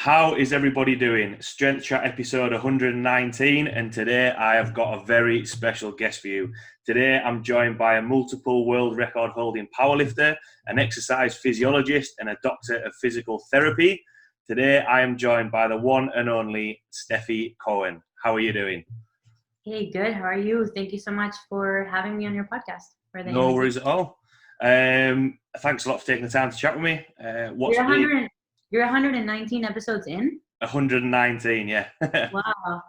How is everybody doing? Strength Chat episode 119, and today I have got a very special guest for you. Today I'm joined by a multiple world record holding powerlifter, an exercise physiologist, and a doctor of physical therapy. Today I am joined by the one and only Stefi Cohen. How are you doing? Hey, good. How are you? Thank you so much for having me on your podcast. No worries at all. Thanks a lot for taking the time to chat with me. You're 119 episodes in? 119, yeah. Wow.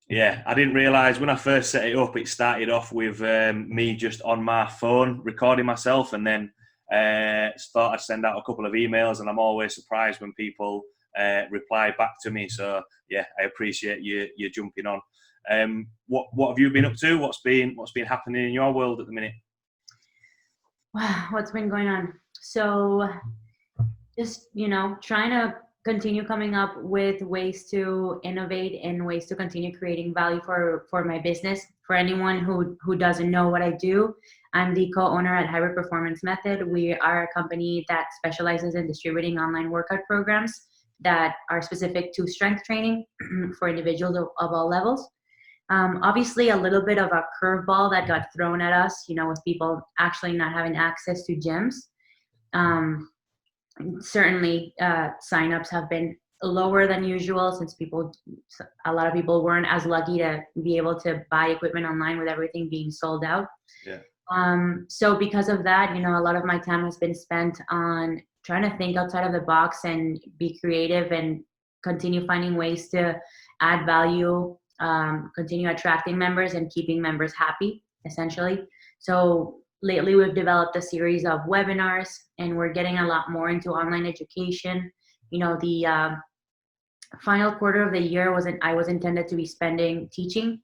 Yeah, I didn't realise when I first set it up, it started off with me just on my phone recording myself, and then started to send out a couple of emails, and I'm always surprised when people reply back to me. So yeah, I appreciate you jumping on. What have you been up to? What's been happening in your world at the minute? Wow, what's been going on? So just, trying to continue coming up with ways to innovate and ways to continue creating value for my business. For anyone who doesn't know what I do, I'm the co-owner at Hybrid Performance Method. We are a company that specializes in distributing online workout programs that are specific to strength training for individuals of all levels. Obviously, a little bit of a curveball that got thrown at us, with people actually not having access to gyms. Certainly, signups have been lower than usual since a lot of people weren't as lucky to be able to buy equipment online with everything being sold out. Yeah. So because of that, a lot of my time has been spent on trying to think outside of the box and be creative and continue finding ways to add value, continue attracting members and keeping members happy, essentially. So lately we've developed a series of webinars, and we're getting a lot more into online education. The final quarter of the year I was intended to be spending teaching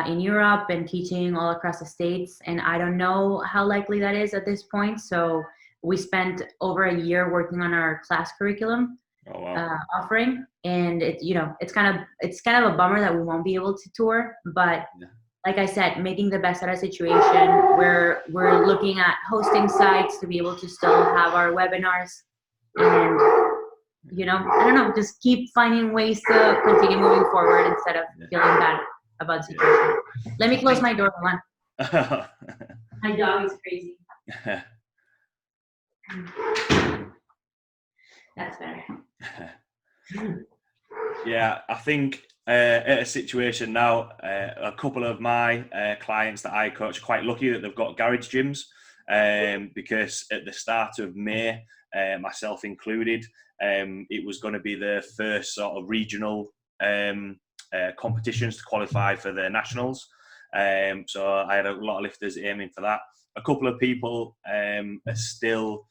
in Europe and teaching all across the States, and I don't know how likely that is at this point. So we spent over a year working on our class curriculum. Oh, wow. Offering, and it's kind of a bummer that we won't be able to tour, but yeah. Like I said, making the best out of the situation. We're looking at hosting sites to be able to still have our webinars, and I don't know, just keep finding ways to continue moving forward instead of feeling bad about the situation. Let me close my door. One. My dog is crazy. That's better. Yeah, I think at a situation now, a couple of my clients that I coach are quite lucky that they've got garage gyms, because at the start of May, myself included, it was going to be the first sort of regional competitions to qualify for the nationals. So I had a lot of lifters aiming for that. A couple of people are still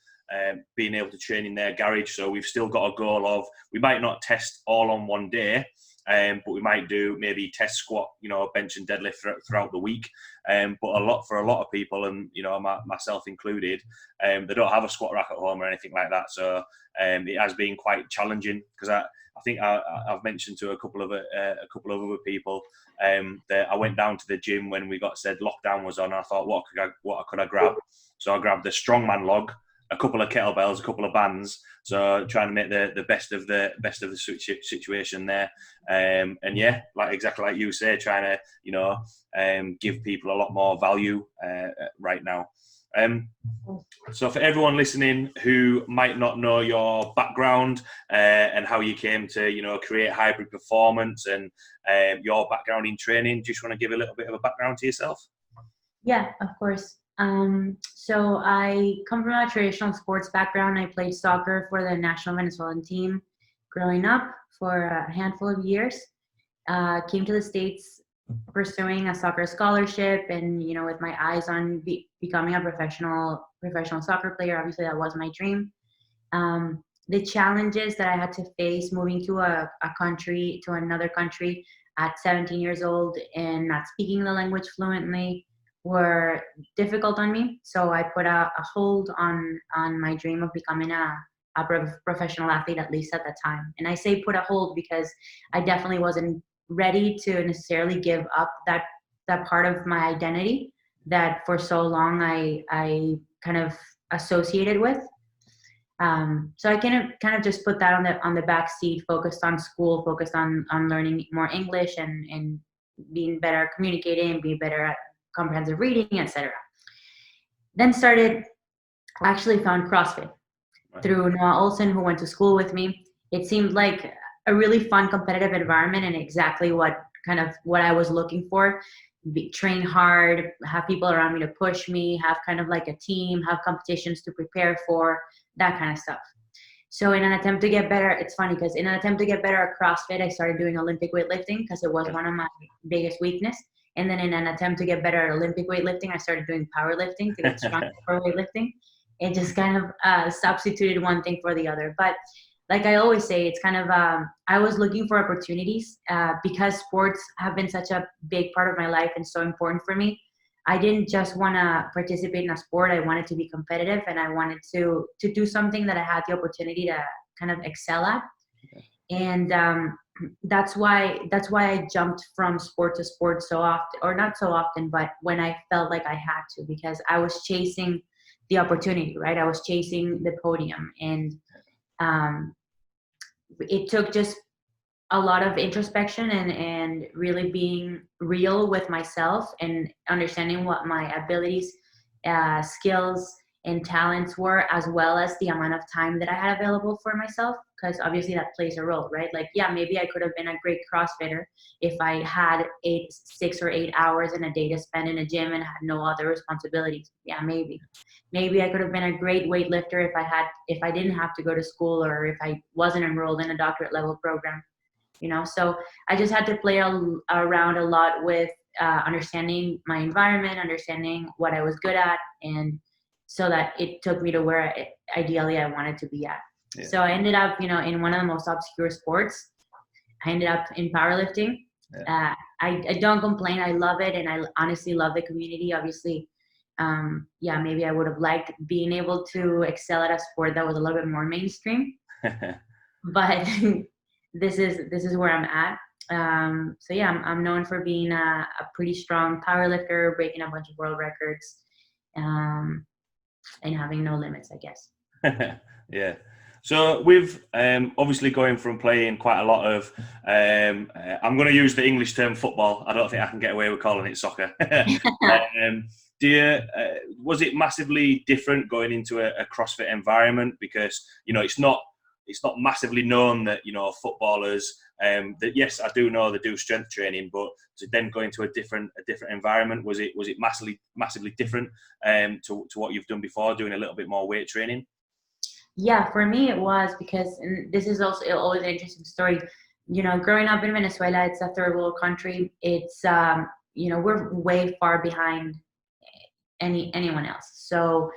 being able to train in their garage, so we've still got a goal of, we might not test all on one day, but we might do maybe test squat, bench and deadlift throughout the week. But for a lot of people, and myself included, they don't have a squat rack at home or anything like that. So it has been quite challenging, because I think I've mentioned to a couple of other people that I went down to the gym when we got said lockdown was on. And I thought, what could I grab? So I grabbed the strongman log, a couple of kettlebells, a couple of bands. So trying to make the best of the situation there. And yeah, exactly like you say, trying to give people a lot more value right now. So for everyone listening who might not know your background and how you came to create Hybrid Performance and your background in training, just want to give a little bit of a background to yourself? Yeah, of course. So I come from a traditional sports background. I played soccer for the national Venezuelan team growing up for a handful of years. Came to the States pursuing a soccer scholarship, and with my eyes on becoming a professional soccer player. Obviously, that was my dream. The challenges that I had to face moving to another country at 17 years old and not speaking the language fluently were difficult on me. So I put a hold on my dream of becoming a professional athlete, at least at that time. And I say put a hold because I definitely wasn't ready to necessarily give up that part of my identity that for so long I kind of associated with. So I kind of just put that on the back seat, focused on school, focused on learning more English and being better at communicating, being better at comprehensive reading, etc. Then actually found CrossFit through Noah Olson, who went to school with me. It seemed like a really fun competitive environment and exactly what I was looking for. Train hard, have people around me to push me, have kind of like a team, have competitions to prepare for, that kind of stuff. So in an attempt to get better, it's funny because in an attempt to get better at CrossFit, I started doing Olympic weightlifting because it was one of my biggest weakness. And then in an attempt to get better at Olympic weightlifting, I started doing powerlifting to get stronger for weightlifting. It just kind of substituted one thing for the other. But like I always say, it's kind of, I was looking for opportunities because sports have been such a big part of my life and so important for me. I didn't just want to participate in a sport. I wanted to be competitive, and I wanted to do something that I had the opportunity to kind of excel at. Okay. And that's why I jumped from sport to sport so often, or not so often, but when I felt like I had to, because I was chasing the opportunity, right? I was chasing the podium, and it took just a lot of introspection and really being real with myself and understanding what my abilities, skills, and talents were, as well as the amount of time that I had available for myself, because obviously that plays a role, right? Like, yeah, maybe I could have been a great CrossFitter if I had 6 or 8 hours in a day to spend in a gym and had no other responsibilities. Yeah, maybe I could have been a great weightlifter if I didn't have to go to school, or if I wasn't enrolled in a doctorate level program. So I just had to play around a lot with understanding my environment, understanding what I was good at, and so that it took me to where ideally I wanted to be at. Yeah. So I ended up, in one of the most obscure sports. I ended up in powerlifting. Yeah. I don't complain. I love it, and I honestly love the community. Obviously, maybe I would have liked being able to excel at a sport that was a little bit more mainstream, but this is where I'm at. I'm known for being a pretty strong powerlifter, breaking a bunch of world records, and having no limits, I guess. Yeah. So with obviously going from playing quite a lot of, I'm going to use the English term football. I don't think I can get away with calling it soccer. Was it massively different going into a CrossFit environment? Because, it's not massively known that, footballers, that yes, I do know they do strength training, but to then go into a different environment, was it massively different to what you've done before, doing a little bit more weight training? Yeah, for me it was, because, and this is also always an interesting story. Growing up in Venezuela, it's a third world country. It's we're way far behind anyone else. So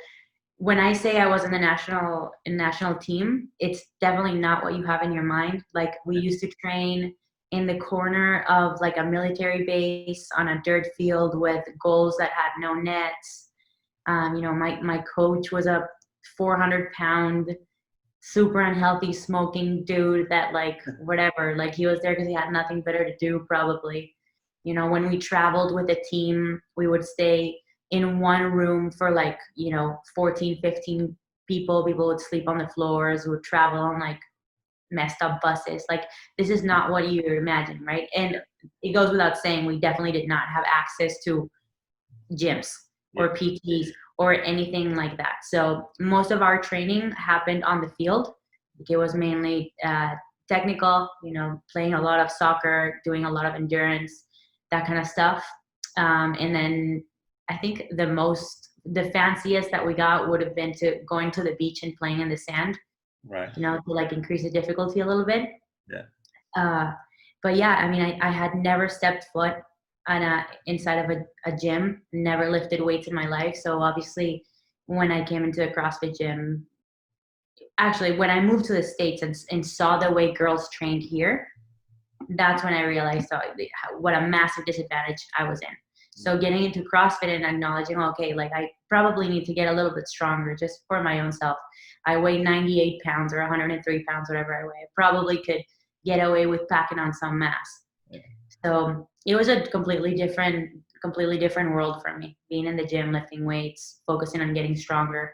when I say I was in the national team, it's definitely not what you have in your mind. Like, we used to train in the corner of like a military base on a dirt field with goals that had no nets. My coach was a 400-pound, super unhealthy, smoking dude that, like, whatever, like, he was there because he had nothing better to do, probably. When we traveled with a team, we would stay in one room for 14, 15 people. People would sleep on the floors, would travel on like messed up buses. Like, this is not what you imagine, right? And it goes without saying, we definitely did not have access to gyms or PTs or anything like that. So most of our training happened on the field. It was mainly technical, playing a lot of soccer, doing a lot of endurance, that kind of stuff. And then I think the fanciest that we got would have been to going to the beach and playing in the sand, right? To like increase the difficulty a little bit. Yeah. But yeah, I mean, I had never stepped foot inside of a gym, never lifted weights in my life. So obviously, when I came into a CrossFit gym, actually when I moved to the States and saw the way girls trained here, that's when I realized what a massive disadvantage I was in. So getting into CrossFit and acknowledging, okay, like, I probably need to get a little bit stronger just for my own self. I weigh 98 pounds or 103 pounds, whatever I weigh. I probably could get away with packing on some mass. Yeah. So it was a completely different world for me, being in the gym, lifting weights, focusing on getting stronger.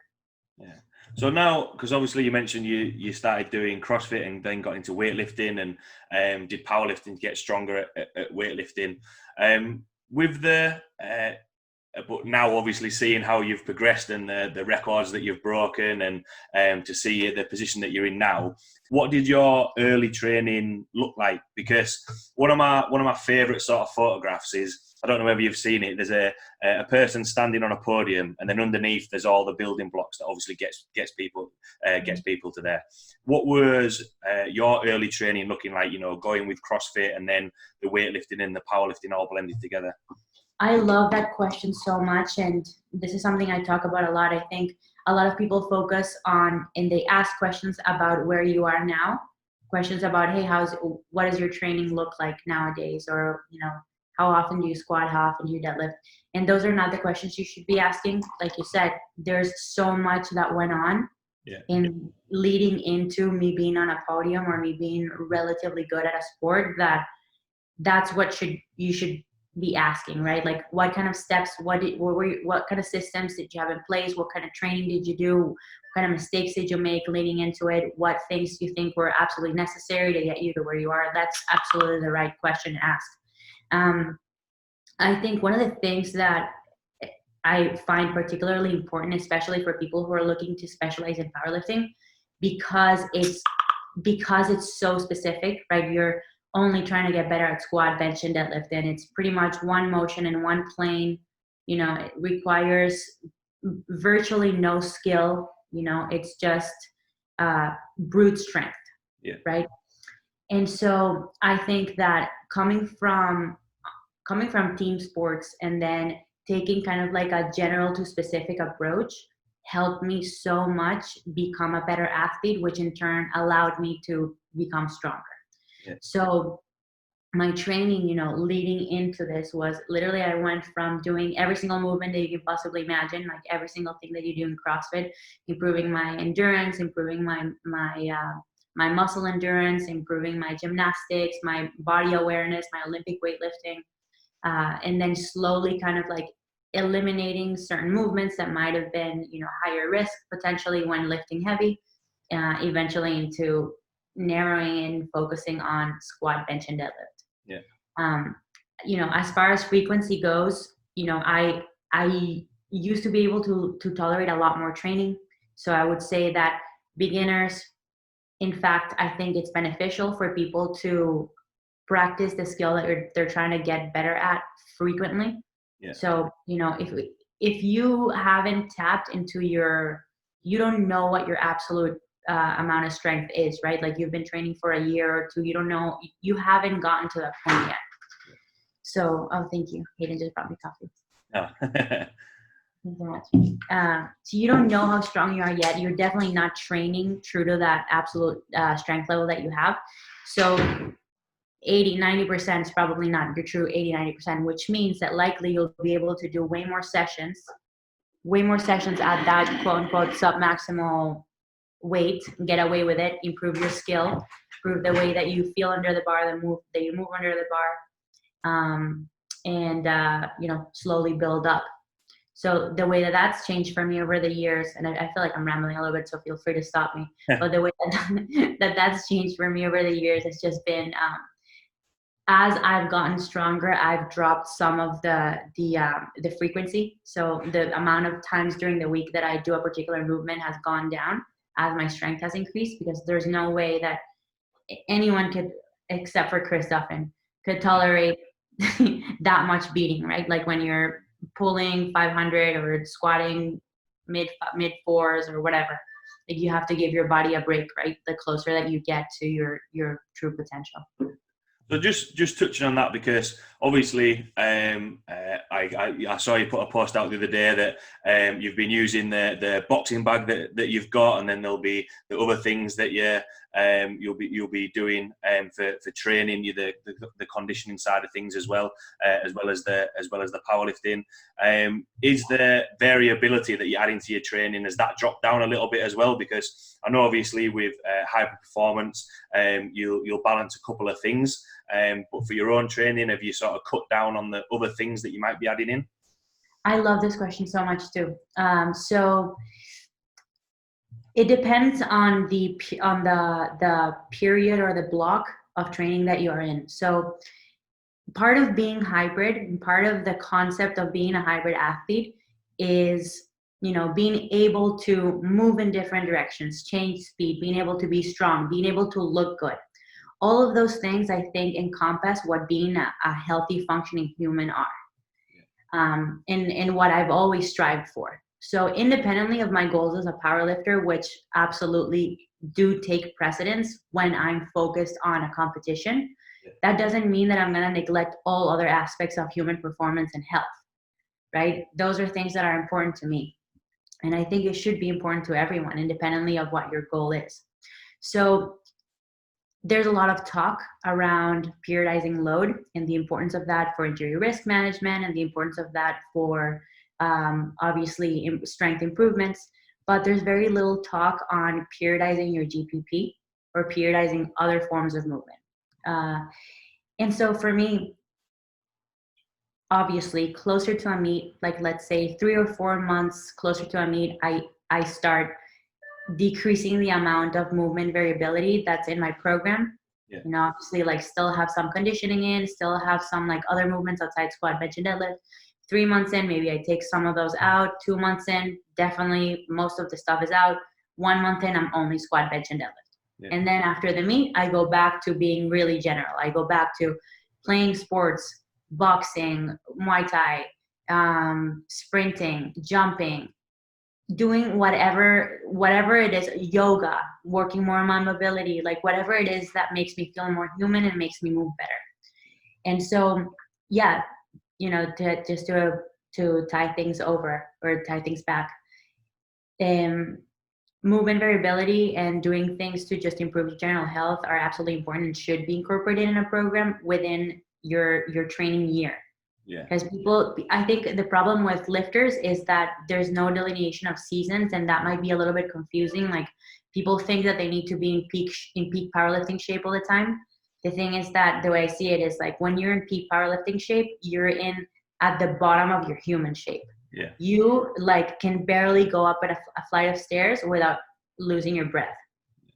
Yeah. So now, because obviously you mentioned you started doing CrossFit and then got into weightlifting and did powerlifting to get stronger at weightlifting. With the but now obviously seeing how you've progressed and the records that you've broken and to see the position that you're in now, what did your early training look like? Because one of my favorite sort of photographs is, I don't know whether you've seen it, there's a person standing on a podium and then underneath there's all the building blocks that obviously gets people to there. What was your early training looking like, going with CrossFit and then the weightlifting and the powerlifting all blended together? I love that question so much, and this is something I talk about a lot. I think a lot of people focus on, and they ask questions about where you are now, questions about, hey, what does your training look like nowadays, or how often do you squat, how often do you deadlift? And those are not the questions you should be asking. Like you said, there's so much that went on in leading into me being on a podium or me being relatively good at a sport, that's what you should be asking, right? Like, what kind of steps, what kind of systems did you have in place? What kind of training did you do? What kind of mistakes did you make leading into it? What things do you think were absolutely necessary to get you to where you are? That's absolutely the right question to ask. I think one of the things that I find particularly important, especially for people who are looking to specialize in powerlifting, because it's so specific, right? You're only trying to get better at squat, bench, and deadlift, and it's pretty much one motion in one plane. It requires virtually no skill. It's just brute strength, right? And so I think that coming from team sports and then taking kind of like a general to specific approach helped me so much become a better athlete, which in turn allowed me to become stronger. So my training, leading into this was literally, I went from doing every single movement that you can possibly imagine, like every single thing that you do in CrossFit, improving my endurance, improving my muscle endurance, improving my gymnastics, my body awareness, my Olympic weightlifting, and then slowly kind of like eliminating certain movements that might have been, higher risk potentially when lifting heavy, eventually into narrowing and focusing on squat, bench, and deadlift. As far as frequency goes, I used to be able to tolerate a lot more training. So I would say that beginners, in fact, I think it's beneficial for people to practice the skill that they're trying to get better at frequently. So, if you haven't tapped into you don't know what your absolute amount of strength is, right? Like, you've been training for a year or two, you don't know, you haven't gotten to that point yet. So, thank you. Hayden just brought me coffee. Thank you so much. So you don't know how strong you are yet. You're definitely not training true to that absolute strength level that you have. So 80-90% is probably not your true 80-90%, which means that likely you'll be able to do way more sessions at that quote-unquote sub-maximal weight, get away with it, improve your skill, improve the way that you feel under the bar, that you move under the bar, and slowly build up. So the way that's changed for me over the years, and I feel like I'm rambling a little bit, so feel free to stop me. But the way that's changed for me over the years has just been, as I've gotten stronger, I've dropped some of the frequency. So the amount of times during the week that I do a particular movement has gone down as my strength has increased, because there's no way that anyone could, except for Chris Duffin, could tolerate that much beating, right? Like when you're pulling 500 or squatting mid fours or whatever, like you have to give your body a break, right? The closer that you get to your true potential. So just touching on that, because obviously I saw you put a post out the other day that you've been using the boxing bag that you've got, and then there'll be the other things that you'll be doing for training, the conditioning side of things as well as the powerlifting. Is the variability that you add into your training, has that dropped down a little bit as well? Because I know obviously with hyper performance, you'll balance a couple of things. But for your own training, have you sort of cut down on the other things that you might be adding in? I love this question so much too. So It depends on the period or the block of training that you're in. So part of being hybrid and part of the concept of being a hybrid athlete is, being able to move in different directions, change speed, being able to be strong, being able to look good. All of those things, I think, encompass what being a healthy, functioning human are, and what I've always strived for. So independently of my goals as a powerlifter, which absolutely do take precedence when I'm focused on a competition, that doesn't mean that I'm going to neglect all other aspects of human performance and health, right? Those are things that are important to me. And I think it should be important to everyone, independently of what your goal is. So there's a lot of talk around periodizing load and the importance of that for injury risk management and the importance of that for obviously strength improvements. But there's very little talk on periodizing your GPP or periodizing other forms of movement. And so for me, obviously closer to a meet, like let's say 3 or 4 months closer to a meet, I start decreasing the amount of movement variability that's in my program. Yeah. Obviously, like still have some conditioning in, still have some like other movements outside squat, bench, and deadlift. 3 months in, maybe I take some of those out. 2 months in, definitely most of the stuff is out. 1 month in, I'm only squat, bench, and deadlift. Yeah. And then after the meet, I go back to being really general. I go back to playing sports, boxing, Muay Thai, sprinting, jumping, doing whatever it is, yoga, working more on my mobility, like whatever it is that makes me feel more human and makes me move better. And so, yeah, to tie things over or tie things back, movement variability and doing things to just improve general health are absolutely important and should be incorporated in a program within your training year. Yeah. Because I think the problem with lifters is that there's no delineation of seasons, and that might be a little bit confusing. Like people think that they need to be in peak powerlifting shape all the time. The thing is that the way I see it is like when you're in peak powerlifting shape, you're at the bottom of your human shape. Yeah. You like can barely go up a flight of stairs without losing your breath.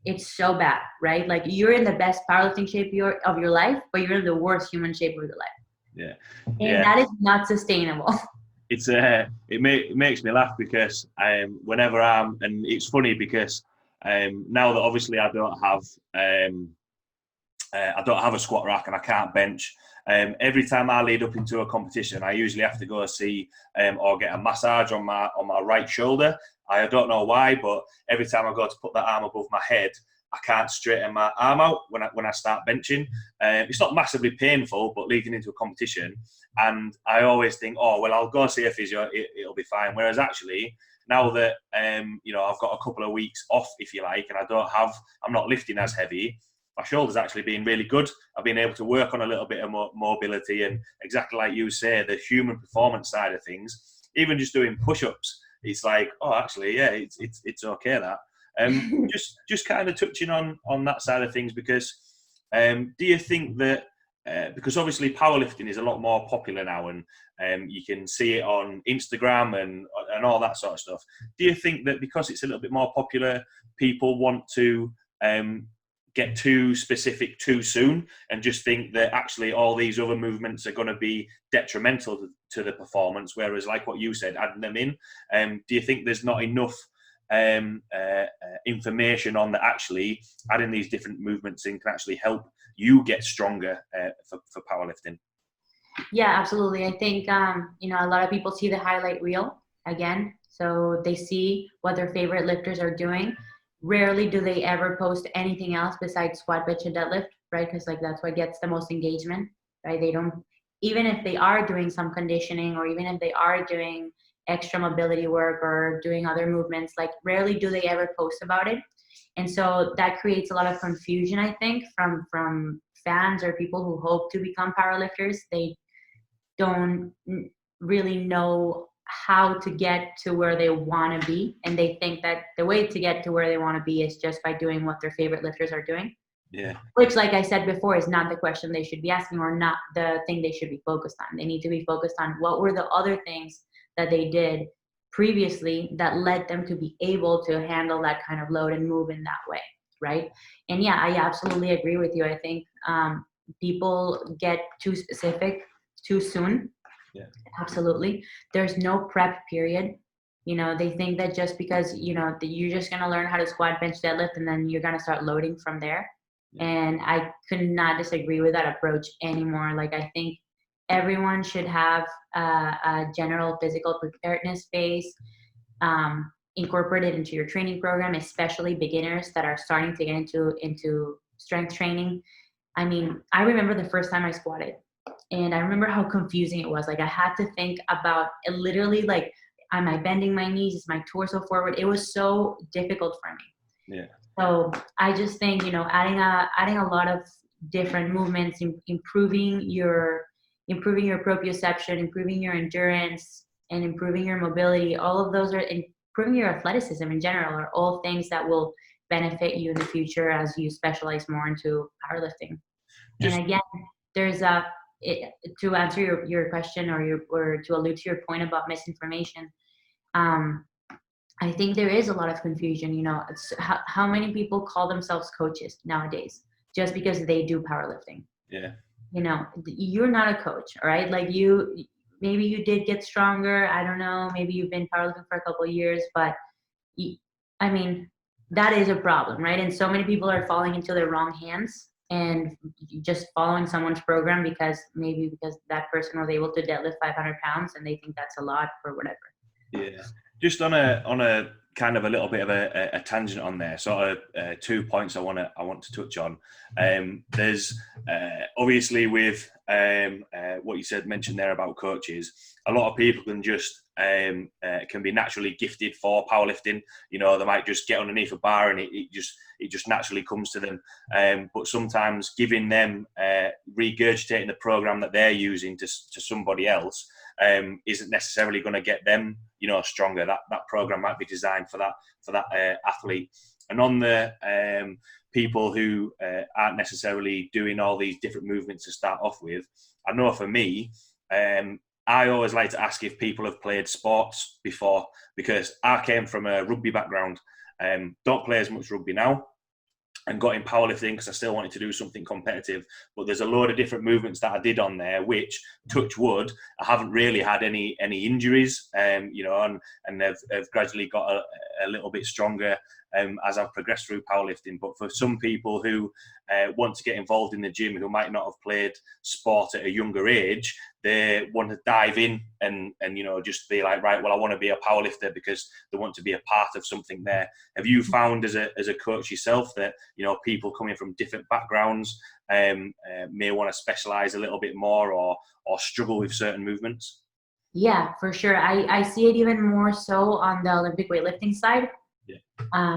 It's so bad, right? Like you're in the best powerlifting shape of your life, but you're in the worst human shape of your life. Yeah. And that is not sustainable. It's it makes me laugh because whenever and it's funny because now that obviously I don't have a squat rack and I can't bench. Every time I lead up into a competition, I usually have to go see or get a massage on my right shoulder. I don't know why, but every time I go to put that arm above my head, I can't straighten my arm out when I start benching. It's not massively painful, but leading into a competition, and I always think, oh well, I'll go see a physio, it'll be fine. Whereas actually, now that I've got a couple of weeks off, if you like, and I'm not lifting as heavy, my shoulder's actually been really good. I've been able to work on a little bit of mobility, and exactly like you say, the human performance side of things, even just doing push-ups, it's like, oh, actually, yeah, it's okay that. Just kind of touching on that side of things, because do you think that because obviously powerlifting is a lot more popular now, and you can see it on Instagram and all that sort of stuff, do you think that because it's a little bit more popular, people want to get too specific too soon and just think that actually all these other movements are going to be detrimental to the performance, whereas like what you said, adding them in, do you think there's not enough information on that actually adding these different movements in can actually help you get stronger for powerlifting? Yeah, absolutely. I think a lot of people see the highlight reel again, so they see what their favorite lifters are doing. Rarely do they ever post anything else besides squat, bench, and deadlift, right? Because like that's what gets the most engagement, right? They don't, even if they are doing some conditioning or even if they are doing extra mobility work or doing other movements, like rarely do they ever post about it. And so that creates a lot of confusion, I think, from fans or people who hope to become powerlifters. They don't really know how to get to where they want to be, and they think that the way to get to where they want to be is just by doing what their favorite lifters are doing. Yeah. Which, like I said before, is not the question they should be asking, or not the thing they should be focused on. They need to be focused on what were the other things that they did previously that led them to be able to handle that kind of load and move in that way, right? And yeah, I absolutely agree with you. I think people get too specific too soon. Yeah. Absolutely. There's no prep period. They think that just because, that you're just going to learn how to squat, bench, deadlift, and then you're going to start loading from there. Yeah. And I could not disagree with that approach anymore. Like, I think everyone should have a general physical preparedness phase incorporated into your training program, especially beginners that are starting to get into strength training. I mean, I remember the first time I squatted, and I remember how confusing it was. Like, I had to think about it, literally, like, am I bending my knees? Is my torso forward? It was so difficult for me. Yeah. So I just think, adding a lot of different movements, improving your proprioception, improving your endurance, and improving your mobility. All of those are improving your athleticism in general, are all things that will benefit you in the future as you specialize more into powerlifting. And again, there's to answer your question or to allude to your point about misinformation. I think there is a lot of confusion. It's how many people call themselves coaches nowadays just because they do powerlifting. Yeah. You're not a coach, all right? Like, maybe you did get stronger. I don't know. Maybe you've been powerlifting for a couple of years, but I mean, that is a problem, right? And so many people are falling into the wrong hands and just following someone's program because that person was able to deadlift 500 pounds and they think that's a lot or whatever. Yeah. Just on a kind of a little bit of a tangent on there, sort of 2 points I want to touch on. There's obviously with what you mentioned there about coaches, a lot of people can just can be naturally gifted for powerlifting. They might just get underneath a bar and it just naturally comes to them. But sometimes giving them regurgitating the program that they're using to somebody else isn't necessarily going to get them stronger. That program might be designed for that athlete. And on the people who aren't necessarily doing all these different movements to start off with, I know for me, I always like to ask if people have played sports before, because I came from a rugby background. Don't play as much rugby now, and got in powerlifting because I still wanted to do something competitive. But there's a load of different movements that I did on there, which, touch wood, I haven't really had any injuries, and have gradually got a little bit stronger as I've progressed through powerlifting. But for some people who want to get involved in the gym, who might not have played sport at a younger age, they want to dive in and just be like, right, well, I want to be a powerlifter because they want to be a part of something there. Have you found as a coach yourself that people coming from different backgrounds may want to specialize a little bit more or struggle with certain movements? Yeah, for sure. I see it even more so on the Olympic weightlifting side. Yeah.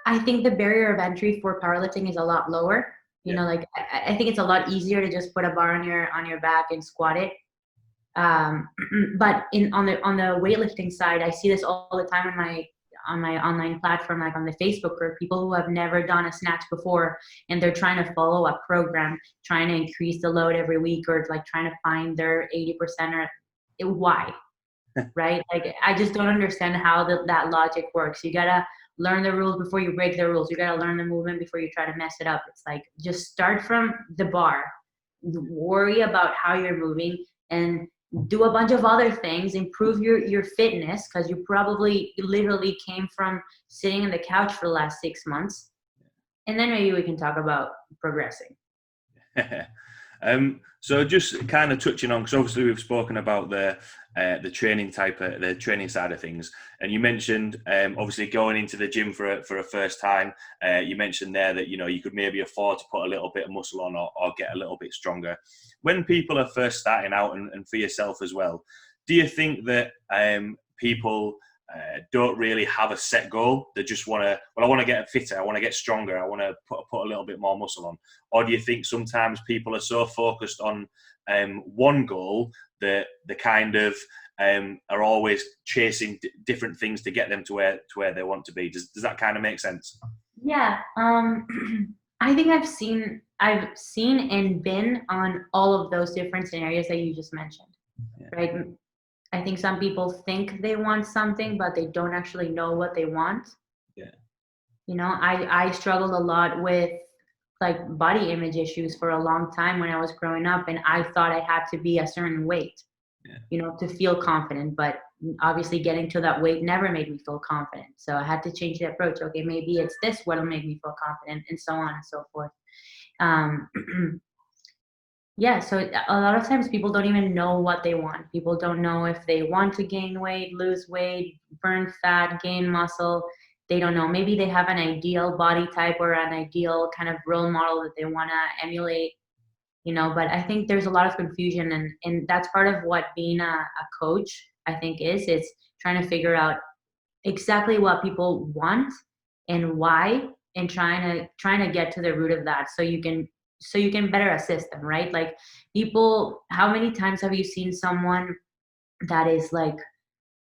I think the barrier of entry for powerlifting is a lot lower. Like, I think it's a lot easier to just put a bar on your back and squat it. But on the weightlifting side, I see this all the time on my online platform, like on the Facebook group, people who have never done a snatch before, and they're trying to follow a program, trying to increase the load every week, or like trying to find their 80% or why, right? Like, I just don't understand how that logic works. You gotta learn the rules before you break the rules. You gotta learn the movement before you try to mess it up. It's like, just start from the bar, worry about how you're moving, and do a bunch of other things, improve your fitness, because you probably literally came from sitting on the couch for the last 6 months, and then maybe we can talk about progressing. So just kind of touching on, because obviously we've spoken about the training the training side of things, and you mentioned obviously going into the gym for a first time. You mentioned there that you could maybe afford to put a little bit of muscle on or get a little bit stronger. When people are first starting out, and for yourself as well, do you think that people don't really have a set goal? They just want to, I want to get fitter, I want to get stronger, I want to put a little bit more muscle on? Or do you think sometimes people are so focused on one goal that they kind of are always chasing different things to get them to where they want to be? Does that kind of make sense? Yeah. I think I've seen and been on all of those different scenarios that you just mentioned, right? I think some people think they want something, but they don't actually know what they want. Yeah. You know, I struggled a lot with like body image issues for a long time when I was growing up, and I thought I had to be a certain weight, Yeah. you know, to feel confident. But obviously getting to that weight never made me feel confident. So I had to change the approach. Okay, maybe it's this what'll make me feel confident, and so on and so forth. Um, yeah, so a lot of times people don't even know what they want. People don't know if they want to gain weight, lose weight, burn fat, gain muscle. They don't know. Maybe they have an ideal body type or an ideal kind of role model that they want to emulate, you know, but I think there's a lot of confusion, and that's part of what being a coach, I think, is. It's trying to figure out exactly what people want and why, and trying to get to the root of that so you can better assist them, right? Like people, how many times have you seen someone that is like,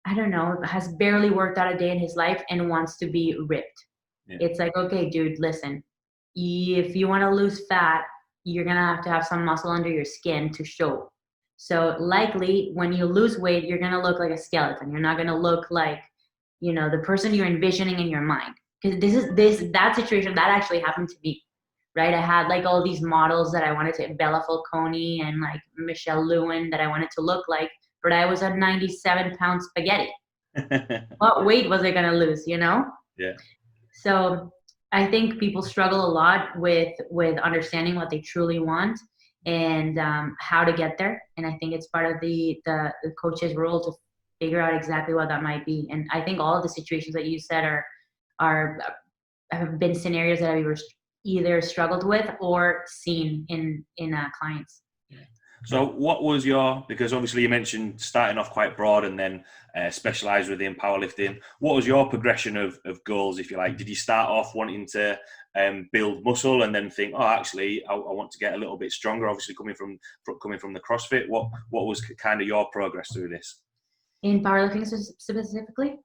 I don't know, has barely worked out a day in his life and wants to be ripped? Yeah. It's like, okay, dude, listen, if you want to lose fat, you're going to have some muscle under your skin to show. So likely when you lose weight, you're going to look like a skeleton. You're not going to look like, you know, the person you're envisioning in your mind. Because that situation that actually happened to me, right? I had like all these models that I wanted to, Bella Falcone and like Michelle Lewin, that I wanted to look like, but I was a 97-pound spaghetti. What weight was I going to lose, you know? Yeah. So I think people struggle a lot with understanding what they truly want and how to get there. And I think it's part of the coach's role to figure out exactly what that might be. And I think all of the situations that you said are have been scenarios that I've either struggled with or seen in clients. So what was because obviously you mentioned starting off quite broad and then specialised within powerlifting. What was your progression of goals, if you like? Did you start off wanting to build muscle and then think, oh, actually, I want to get a little bit stronger, obviously coming from the CrossFit? What was kind of your progress through this? In powerlifting specifically?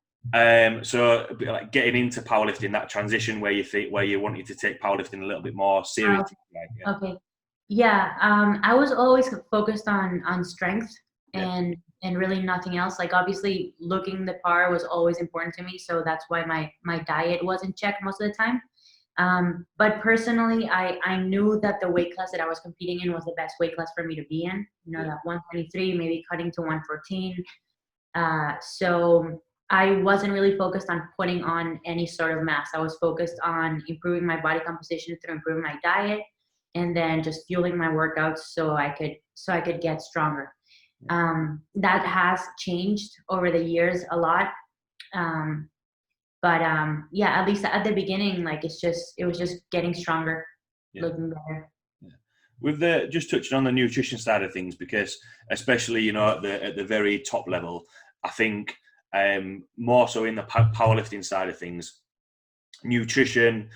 So like getting into powerlifting, that transition where you wanted to take powerlifting a little bit more seriously. Okay. Yeah. I was always focused on strength and really nothing else. Like obviously looking the par was always important to me. So that's why my diet was in check most of the time. But personally, I knew that the weight class that I was competing in was the best weight class for me to be in, you know, that 123, maybe cutting to 114. So I wasn't really focused on putting on any sort of mass. I was focused on improving my body composition through improving my diet, and then just fueling my workouts so I could get stronger. That has changed over the years a lot. But yeah, at least at the beginning, like it was just getting stronger, looking better. With just touching on the nutrition side of things, because especially, you know, at the very top level, I think more so in the powerlifting side of things, nutrition,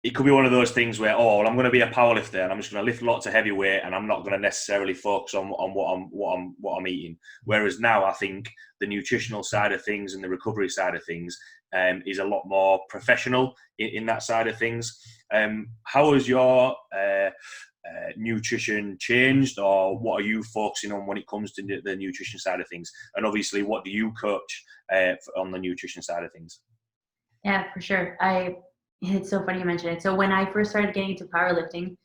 it could be one of those things where, oh, well, I'm going to be a powerlifter and I'm just going to lift lots of heavy weight and I'm not going to necessarily focus on what I'm eating. Whereas now I think the nutritional side of things and the recovery side of things is a lot more professional in that side of things. How has your nutrition changed, or what are you focusing on when it comes to the nutrition side of things? And obviously, what do you coach on the nutrition side of things? Yeah, for sure. It's so funny you mentioned it. So when I first started getting into powerlifting,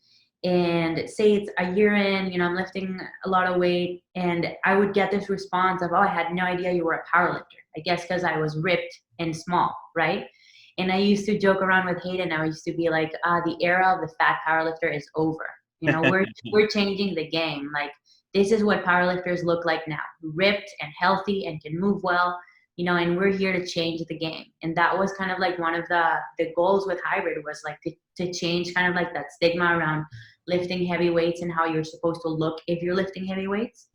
and say it's a year in, you know, I'm lifting a lot of weight, and I would get this response of, oh, I had no idea you were a powerlifter. I guess because I was ripped and small, right? And I used to joke around with Hayden. I used to be like, the era of the fat powerlifter is over. You know, we're changing the game. Like, this is what powerlifters look like now, ripped and healthy and can move well. You know, and we're here to change the game. And that was kind of like one of the goals with hybrid, was like to change kind of like that stigma around lifting heavy weights and how you're supposed to look if you're lifting heavy weights.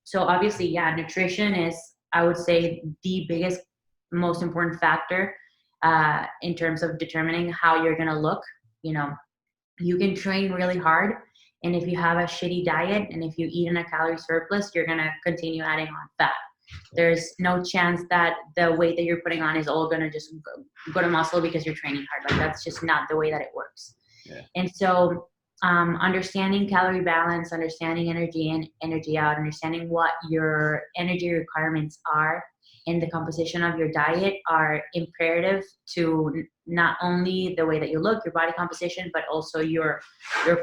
So obviously, yeah, nutrition is, I would say, the biggest, most important factor in terms of determining how you're going to look. You know, you can train really hard, and if you have a shitty diet and if you eat in a calorie surplus, you're going to continue adding on fat. There's no chance that the weight that you're putting on is all going to just go to muscle because you're training hard. Like, that's just not the way that it works. Yeah. And so understanding calorie balance, understanding energy in, energy out, understanding what your energy requirements are and the composition of your diet are imperative to not only the way that you look, your body composition, but also your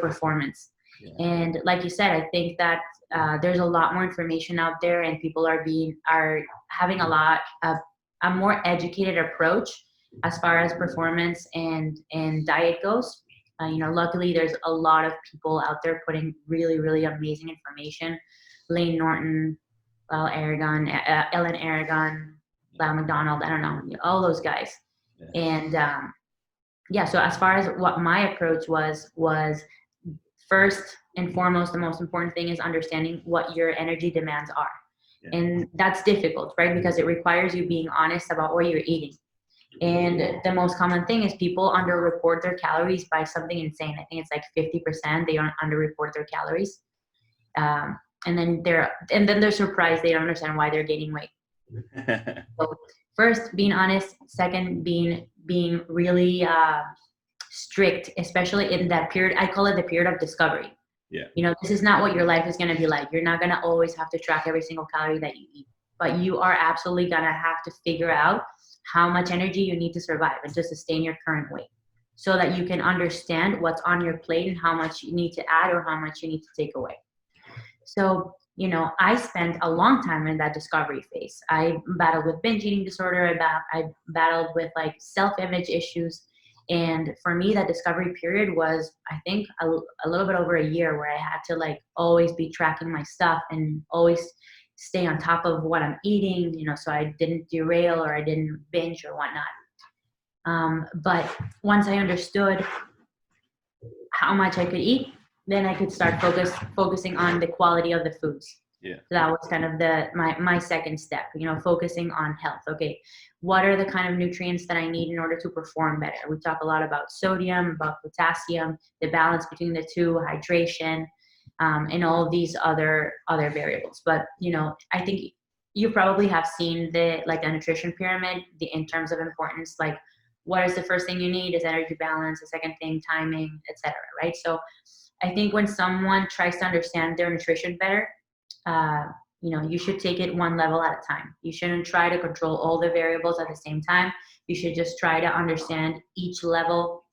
performance. Yeah. And like you said, I think that there's a lot more information out there, and people are having a more educated approach as far as performance and diet goes. Luckily there's a lot of people out there putting really, really amazing information. Lane Norton, Ellen Aragon, Val McDonald, I don't know, all those guys. Yeah. And so as far as what my approach was first and foremost, the most important thing is understanding what your energy demands are. Yeah. And that's difficult, right? Because it requires you being honest about what you're eating. And the most common thing is people underreport their calories by something insane. I think it's like 50% they underreport their calories. And then they're surprised they don't understand why they're gaining weight. So first, being honest. Second, being really strict, especially in that period. I call it the period of discovery. Yeah. This is not what your life is going to be like. You're not going to always have to track every single calorie that you eat, but you are absolutely going to have to figure out how much energy you need to survive and to sustain your current weight, so that you can understand what's on your plate and how much you need to add or how much you need to take away. So, I spent a long time in that discovery phase. I battled with binge eating disorder. I battled with like self-image issues. And for me, that discovery period was, I think, a little bit over a year, where I had to like always be tracking my stuff and always stay on top of what I'm eating, so I didn't derail or I didn't binge or whatnot. But once I understood how much I could eat, then I could start focusing on the quality of the foods. Yeah. So that was kind of my second step, focusing on health. Okay, what are the kind of nutrients that I need in order to perform better? We talk a lot about sodium, about potassium, the balance between the two, hydration, and all of these other variables. But I think you probably have seen the nutrition pyramid, in terms of importance. Like, what is the first thing you need? Is energy balance. The second thing, timing, etc. Right? So I think when someone tries to understand their nutrition better, you should take it one level at a time. You shouldn't try to control all the variables at the same time. You should just try to understand each level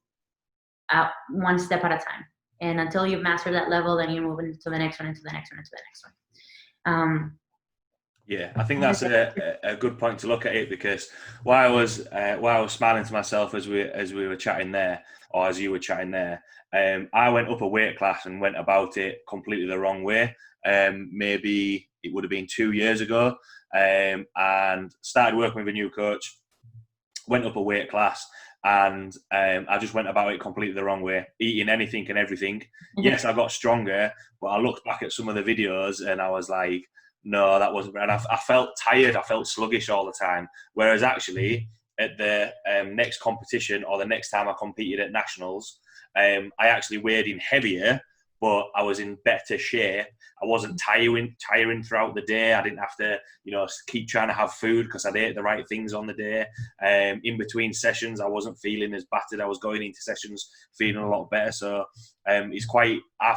one step at a time. And until you've mastered that level, then you move into the next one, into the next one, into the next one. Yeah, I think that's a good point to look at it, because while I was smiling to myself as we were chatting there, or as you were chatting there, I went up a weight class and went about it completely the wrong way. Maybe it would have been 2 years ago, and started working with a new coach, went up a weight class, and I just went about it completely the wrong way, eating anything and everything. Mm-hmm. Yes, I got stronger, but I looked back at some of the videos and I was like, no, that wasn't right. And I felt tired, I felt sluggish all the time. Whereas actually, at the next competition, or the next time I competed at nationals, I actually weighed in heavier, but I was in better shape. I wasn't tiring throughout the day. I didn't have to, keep trying to have food because I'd ate the right things on the day. In between sessions, I wasn't feeling as battered. I was going into sessions feeling a lot better. So I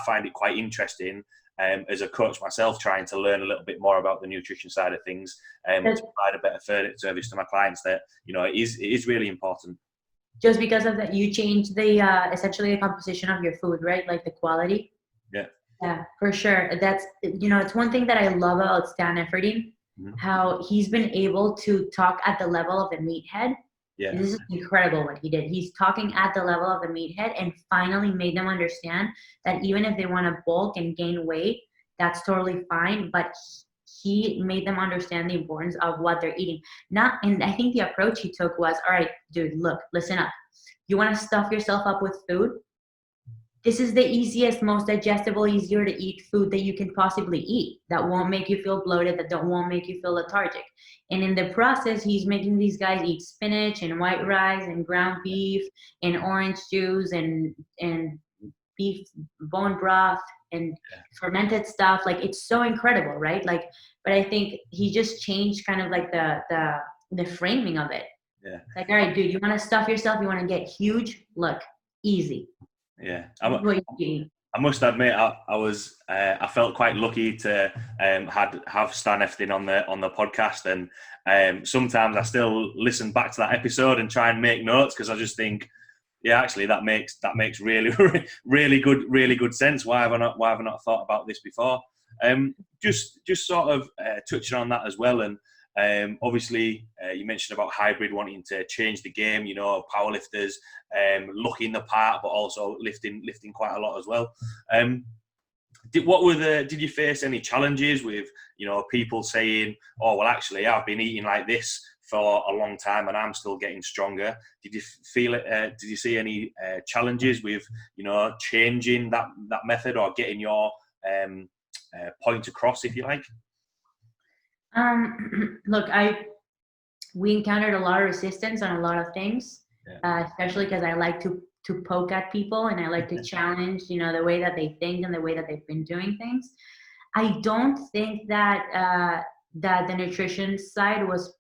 find it quite interesting as a coach myself, trying to learn a little bit more about the nutrition side of things, to provide a better service to my clients. That it is really important. Just because of that, you change the essentially the composition of your food, right? Like the quality. Yeah, for sure. That's, it's one thing that I love about Stan Efferding, mm-hmm. how he's been able to talk at the level of the meathead. Yeah. This is incredible what he did. He's talking at the level of the meathead and finally made them understand that even if they want to bulk and gain weight, that's totally fine. But he made them understand the importance of what they're eating. And I think the approach he took was, all right, dude, look, listen up. You want to stuff yourself up with food? This is the easiest, most digestible, easier to eat food that you can possibly eat, that won't make you feel bloated, that won't make you feel lethargic. And in the process, he's making these guys eat spinach and white rice and ground beef and orange juice and beef bone broth and fermented stuff. Like, it's so incredible, right? Like, but I think he just changed kind of like the framing of it. Yeah. Like, all right, dude, you want to stuff yourself? You want to get huge? Look, easy. Yeah, I must admit, I felt quite lucky to have Stan Eftin on the podcast, and sometimes I still listen back to that episode and try and make notes because I just think, yeah, actually that makes really really good sense. Why have I not thought about this before? Just sort of touching on that as well, and obviously you mentioned about hybrid wanting to change the game. You know, powerlifters looking the part, but also lifting quite a lot as well. Did you face any challenges with, you know, people saying, oh, well, actually, I've been eating like this for a long time and I'm still getting stronger? Did you feel it? Did you see any challenges with, you know, changing that method or getting your point across, if you like? Look, we encountered a lot of resistance on a lot of things, especially because I like to poke at people and I like to challenge, you know, the way that they think and the way that they've been doing things. I don't think that that the nutrition side was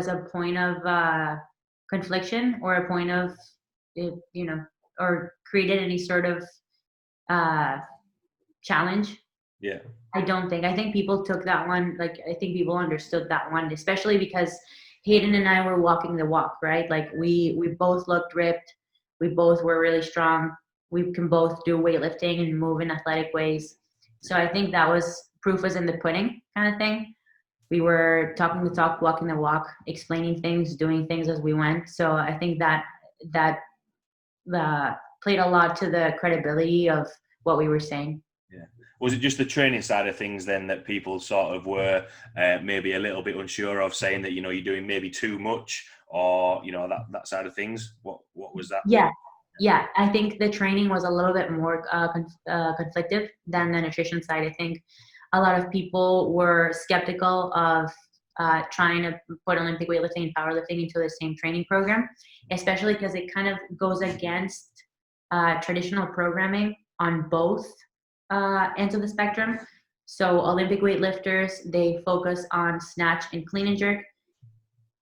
a point of confliction or a point of, you know, or created any sort of challenge. Yeah. I don't think. I think people took that one, like, I think people understood that one, especially because Hayden and I were walking the walk, right? Like we both looked ripped. We both were really strong. We can both do weightlifting and move in athletic ways. So I think that was proof was in the pudding kind of thing. We were talking the talk, walking the walk, explaining things, doing things as we went. So I think that played a lot to the credibility of what we were saying. Yeah. Was it just the training side of things then that people sort of were maybe a little bit unsure of, saying that, you know, you're doing maybe too much, or, you know, that side of things? What was that? Yeah. I think the training was a little bit more conflictive than the nutrition side. I think a lot of people were skeptical of trying to put Olympic weightlifting and powerlifting into the same training program, especially because it kind of goes against traditional programming on both ends of the spectrum. So Olympic weightlifters, they focus on snatch and clean and jerk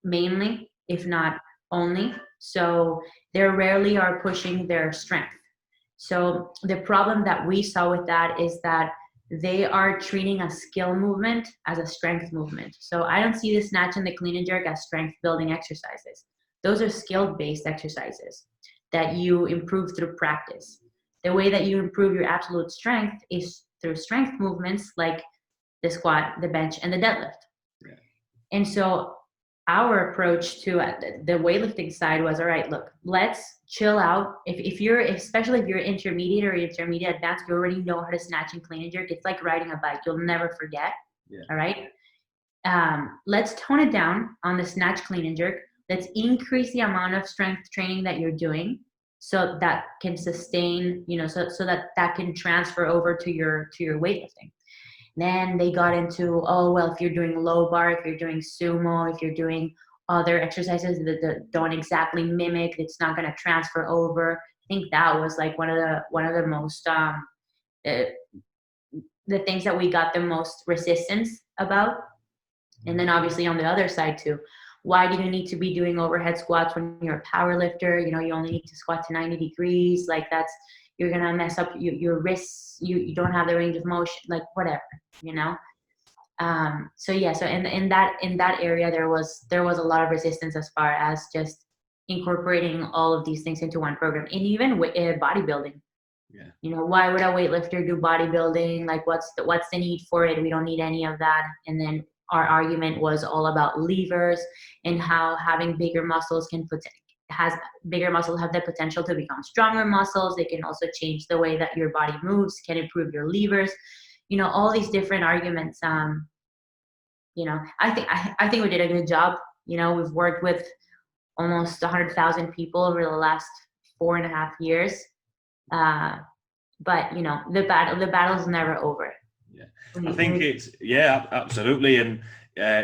mainly, if not only. So they rarely are pushing their strength. So the problem that we saw with that is that they are treating a skill movement as a strength movement. So I don't see the snatch and the clean and jerk as strength building exercises. Those are skill-based exercises that you improve through practice. The way that you improve your absolute strength is through strength movements like the squat, the bench, and the deadlift. Yeah. And so our approach to the weightlifting side was, all right, look, let's chill out. Especially if you're intermediate or intermediate advanced, you already know how to snatch and clean and jerk. It's like riding a bike. You'll never forget. Yeah. All right. Let's tone it down on the snatch, clean and jerk. Let's increase the amount of strength training that you're doing, so that can sustain, you know, so that can transfer over to your weightlifting. Then they got into, oh, well, if you're doing low bar, if you're doing sumo, if you're doing other exercises that don't exactly mimic, it's not going to transfer over. I think that was like one of the most the things that we got the most resistance about. And then obviously on the other side too, why do you need to be doing overhead squats when you're a power lifter? You know, you only need to squat to 90 degrees. Like you're going to mess up your wrists. You don't have the range of motion, like whatever, you know? So in that area, there was a lot of resistance as far as just incorporating all of these things into one program. And even with bodybuilding, yeah. You know, why would a weightlifter do bodybuilding? Like what's the need for it? We don't need any of that. And then our argument was all about levers and how having bigger muscles have the potential to become stronger muscles. They can also change the way that your body moves, can improve your levers, you know, all these different arguments. You know, I think we did a good job. You know, we've worked with almost 100,000 people over the last 4.5 years. But you know, the battle's never over. Yeah, I think absolutely. And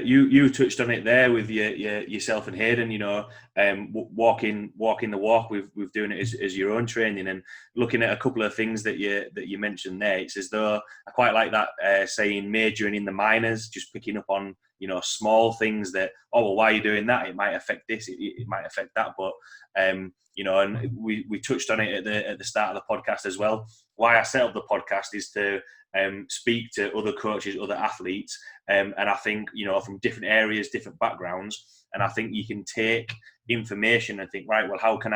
you touched on it there with yourself and Hayden. You know, walking the walk with doing it as your own training, and looking at a couple of things that you mentioned there. It's as though I quite like that saying, majoring in the minors, just picking up on, you know, small things that, oh well, why are you doing that? It might affect this, it might affect that, but and we touched on it at the start of the podcast as well. Why I set up the podcast is to speak to other coaches, other athletes, and I think, from different areas, different backgrounds, and I think you can take information and think, right, well, how can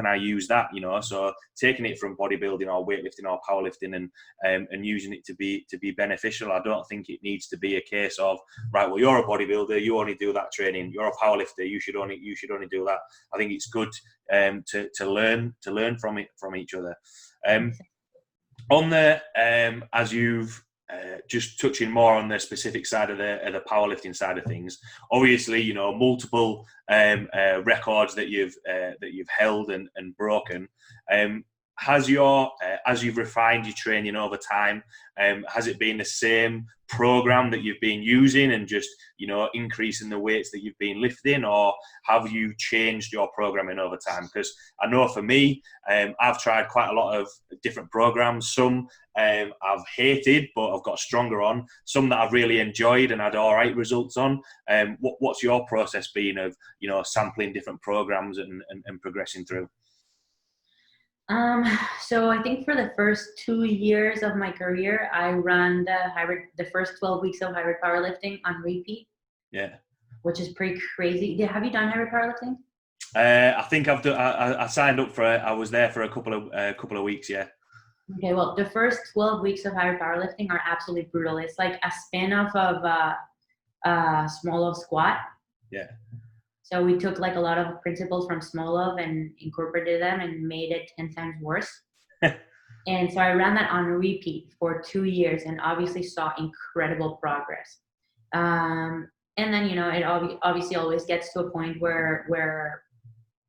I use that? So taking it from bodybuilding or weightlifting or powerlifting and using it to be beneficial. I don't think it needs to be a case of, right, well, you're a bodybuilder, you only do that training. You're a powerlifter, you should only do that. I think it's good to learn from each other. On the as you've just touching more on the specific side of the powerlifting side of things, obviously, multiple records that you've held and broken. Has your as you've refined your training over time, has it been the same program that you've been using and just increasing the weights that you've been lifting, or have you changed your programming over time? Because I know for me, I've tried quite a lot of different programs. Some I've hated but I've got stronger on, some that I've really enjoyed and had all right results on. What's your process been of sampling different programs and progressing through? So I think for the first 2 years of my career, I ran the first 12 weeks of hybrid powerlifting on repeat. Yeah. Which is pretty crazy. Have you done hybrid powerlifting? I think I've done. I signed up for it. I was there for a couple of weeks. Yeah. Okay. Well, the first 12 weeks of hybrid powerlifting are absolutely brutal. It's like a spin-off of Smolov squat. Yeah. So we took like a lot of principles from Smolov and incorporated them and made it 10 times worse. And so I ran that on repeat for 2 years and obviously saw incredible progress. And then, it obviously always gets to a point where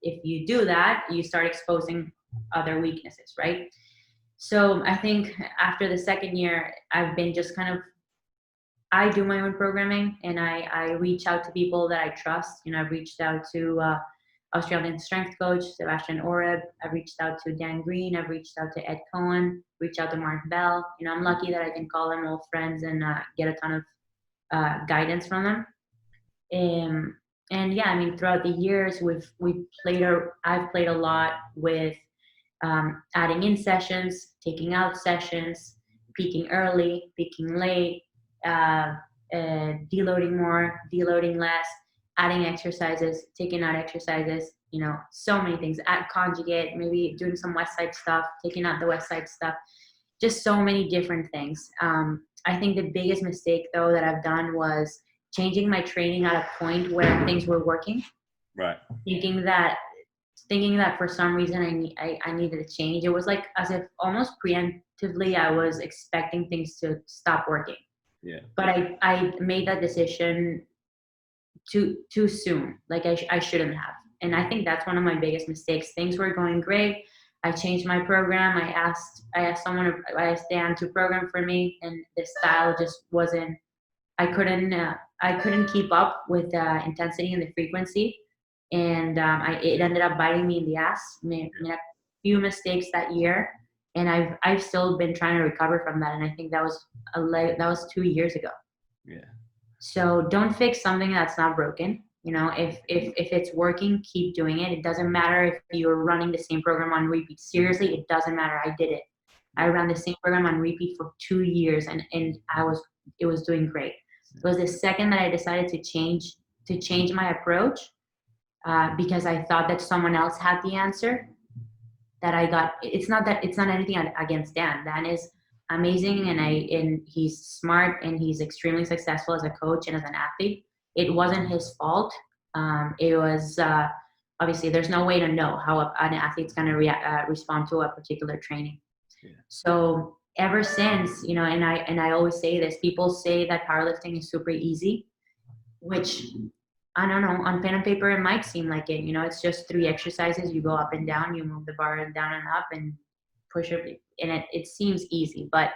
if you do that, you start exposing other weaknesses, right? So I think after the second year, I've been just I do my own programming and I reach out to people that I trust. I've reached out to Australian strength coach, Sebastian Oreb. I've reached out to Dan Green. I've reached out to Ed Cohen, reached out to Mark Bell. I'm lucky that I can call them old friends and get a ton of guidance from them. And yeah, I mean, throughout the years, I've played a lot with adding in sessions, taking out sessions, peaking early, peaking late, deloading more, deloading less, adding exercises, taking out exercises, so many things. Add conjugate, maybe doing some west side stuff, taking out the west side stuff, just so many different things. I think the biggest mistake though that I've done was changing my training at a point where things were working. Right. Thinking that for some reason I needed to change. It was like as if almost preemptively I was expecting things to stop working. Yeah. But I made that decision too soon. Like I shouldn't have. And I think that's one of my biggest mistakes. Things were going great. I changed my program. I asked Dan to program for me, and the style just wasn't. I couldn't keep up with the intensity and the frequency, and it ended up biting me in the ass. Made a few mistakes that year, and I've still been trying to recover from that. And I think that was 2 years ago. Yeah. So don't fix something that's not broken. If it's working, keep doing it. It doesn't matter if you're running the same program on repeat. Seriously, it doesn't matter. I did it. I ran the same program on repeat for 2 years, and it was doing great. It was the second that I decided to change my approach because I thought that someone else had the answer. That I got. It's not anything against Dan. Dan is amazing, and he's smart, and he's extremely successful as a coach and as an athlete. It wasn't his fault. It was obviously there's no way to know how an athlete's going to respond to a particular training. Yeah. So ever since, and I always say this, people say that powerlifting is super easy, which I don't know, on pen and paper it might seem like it. It's just 3 exercises. You go up and down, you move the bar down and up and push it, and it seems easy, but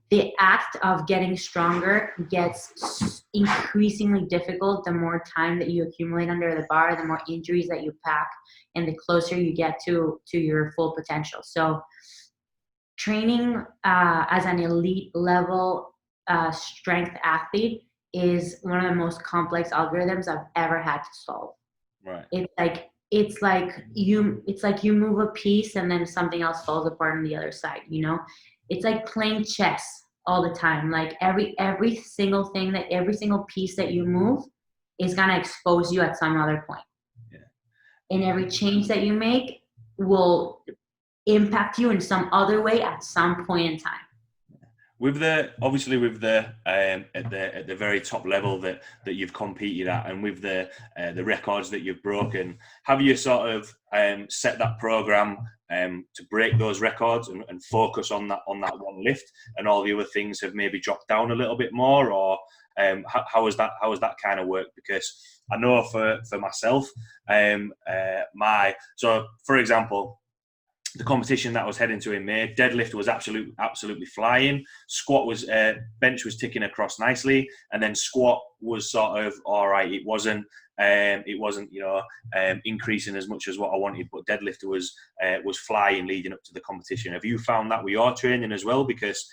the act of getting stronger gets increasingly difficult the more time that you accumulate under the bar, the more injuries that you pack, and the closer you get to your full potential. So training as an elite level strength athlete is one of the most complex algorithms I've ever had to solve. Right. It's like it's like you move a piece and then something else falls apart on the other side, you know? It's like playing chess all the time. Like every single thing that every single piece that you move is gonna expose you at some other point. Yeah. And every change that you make will impact you in some other way at some point in time. With the obviously with the at the very top level that you've competed at, and with the records that you've broken, have you sort of set that program to break those records and focus on that one lift, and all the other things have maybe dropped down a little bit more, or how has that kind of worked? Because I know for myself, so for example, the competition that I was heading to in May, deadlift was absolutely flying. Squat was bench was ticking across nicely, and then squat was sort of all right. It wasn't increasing as much as what I wanted, but deadlift was flying leading up to the competition. Have you found that with your training as well? Because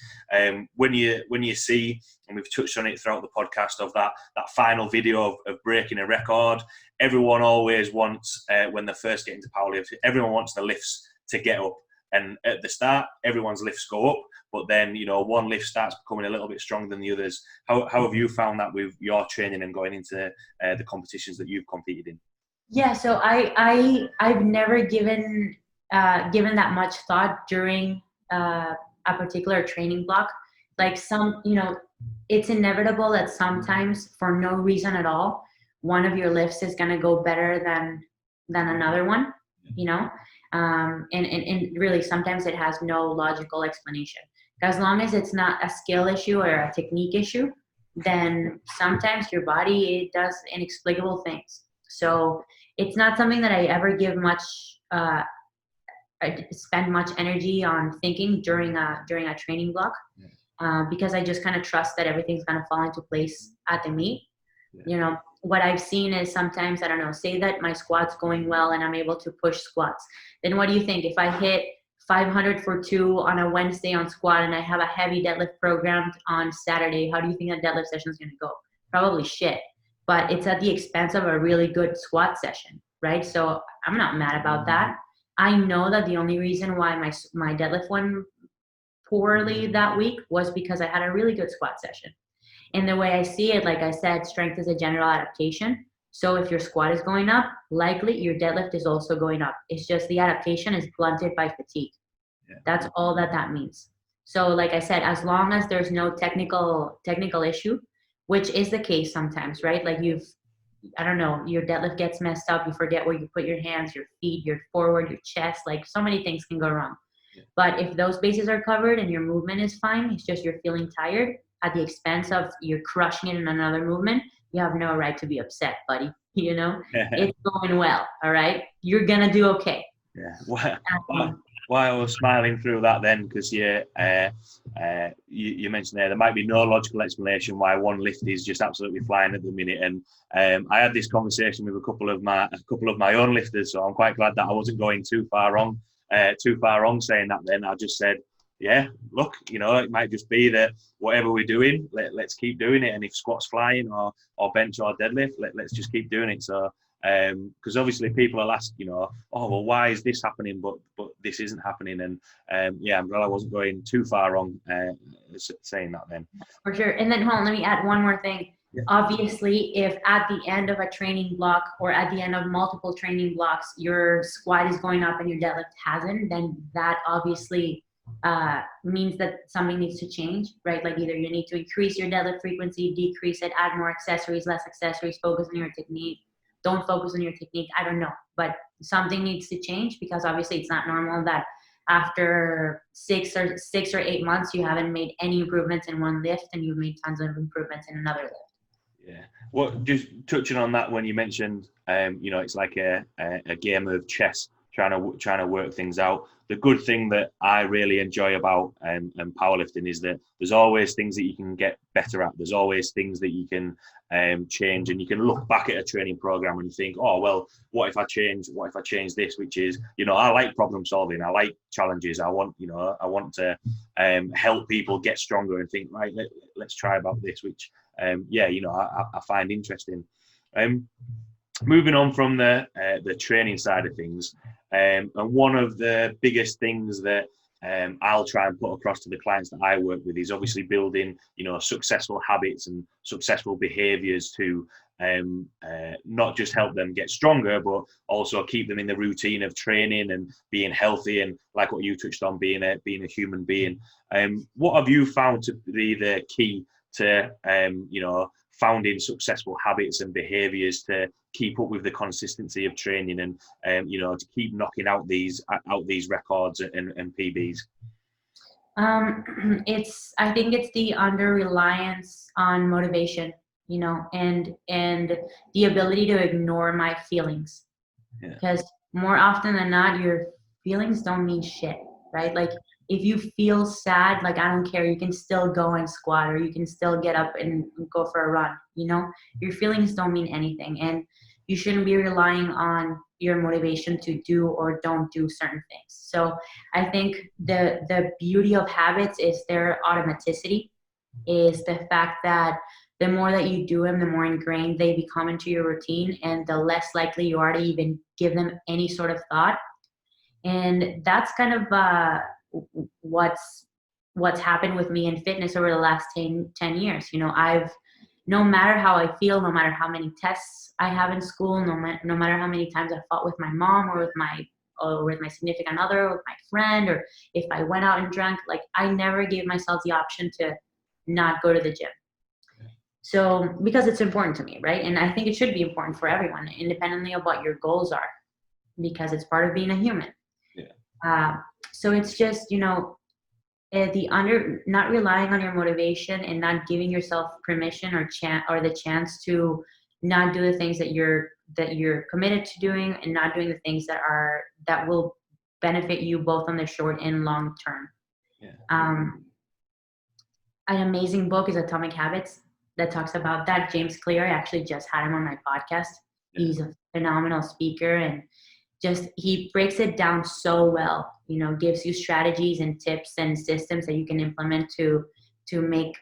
when you see, and we've touched on it throughout the podcast, of that final video of breaking a record, everyone always wants when they first get into powerlifting, everyone wants the lifts to get up, and at the start everyone's lifts go up, but then one lift starts becoming a little bit stronger than the others. How have you found that with your training and going into the competitions that you've competed in? Yeah, so I've never given that much thought during a particular training block. Like it's inevitable that sometimes, for no reason at all, one of your lifts is going to go better than another one, and really sometimes it has no logical explanation. As long as it's not a skill issue or a technique issue, then sometimes your body does inexplicable things. So it's not something that I ever give much, I spend much energy on thinking during a training block, because I just kind of trust that everything's going to fall into place at the meet. What I've seen is sometimes, I don't know, say that my squat's going well and I'm able to push squats. Then what do you think? If I hit 500 for 2 on a Wednesday on squat and I have a heavy deadlift programmed on Saturday, how do you think that deadlift session is going to go? Probably shit. But it's at the expense of a really good squat session, right? So I'm not mad about that. I know that the only reason why my deadlift went poorly that week was because I had a really good squat session. And the way I see it, like I said, strength is a general adaptation. So if your squat is going up, likely your deadlift is also going up. It's just the adaptation is blunted by fatigue. Yeah. That's all that means. So like I said, as long as there's no technical issue, which is the case sometimes, right? Like your deadlift gets messed up. You forget where you put your hands, your feet, your forward, your chest. Like so many things can go wrong. Yeah. But if those bases are covered and your movement is fine, it's just you're feeling tired at the expense of you're crushing it in another movement, you have no right to be upset, buddy. It's going well, all right? You're going to do okay. Yeah. Why I was smiling through that then, because you mentioned there might be no logical explanation why one lift is just absolutely flying at the minute. And I had this conversation with a couple of my own lifters, so I'm quite glad that I wasn't going too far wrong saying that then. I just said, yeah, look, it might just be that whatever we're doing, let's keep doing it. And if squat's flying or bench or deadlift, let's just keep doing it. So, because obviously people will ask, oh, well, why is this happening, but this isn't happening? And I'm glad I wasn't going too far wrong saying that then. For sure. And then, hold on, let me add one more thing. Yeah. Obviously, if at the end of a training block or at the end of multiple training blocks, your squat is going up and your deadlift hasn't, then that obviously means that something needs to change, right? Like either you need to increase your deadlift frequency, decrease it, add more accessories, less accessories, focus on your technique, don't focus on your technique. I don't know, but something needs to change, because obviously it's not normal that after 6 or 8 months you haven't made any improvements in one lift and you've made tons of improvements in another lift. Yeah. Well, just touching on that, when you mentioned, it's like a game of chess, trying to work things out. The good thing that I really enjoy about powerlifting is that there's always things that you can get better at. There's always things that you can change, and you can look back at a training program and think, oh, well, what if I change this? Which is, I like problem solving. I like challenges. I want to help people get stronger and think, right, let's try about this, which, I find interesting. moving on from the training side of things, and one of the biggest things that I'll try and put across to the clients that I work with is obviously building, successful habits and successful behaviours to not just help them get stronger, but also keep them in the routine of training and being healthy, and like what you touched on, being a human being. What have you found to be the key to founding successful habits and behaviours to keep up with the consistency of training and to keep knocking out these records and PBs? I think it's the under reliance on motivation, and the ability to ignore my feelings. Yeah. Because more often than not, your feelings don't mean shit, right? Like if you feel sad, like I don't care, you can still go and squat, or you can still get up and go for a run. Your feelings don't mean anything, and you shouldn't be relying on your motivation to do or don't do certain things. So I think the beauty of habits is their automaticity, is the fact that the more that you do them, the more ingrained they become into your routine, and the less likely you are to even give them any sort of thought. And that's kind of what's happened with me in fitness over the last 10 years. I've, no matter how I feel, no matter how many tests I have in school, no matter how many times I fought with my mom or with my significant other, or with my friend, or if I went out and drank, like I never gave myself the option to not go to the gym. So, because it's important to me, right? And I think it should be important for everyone, independently of what your goals are, because it's part of being a human. Yeah. So it's just, not relying on your motivation and not giving yourself permission or the chance to not do the things that you're committed to doing, and not doing the things that will benefit you both on the short and long term. Yeah. An amazing book is Atomic Habits that talks about that. James Clear, I actually just had him on my podcast. Yeah. He's a phenomenal speaker, and he breaks it down so well, gives you strategies and tips and systems that you can implement to make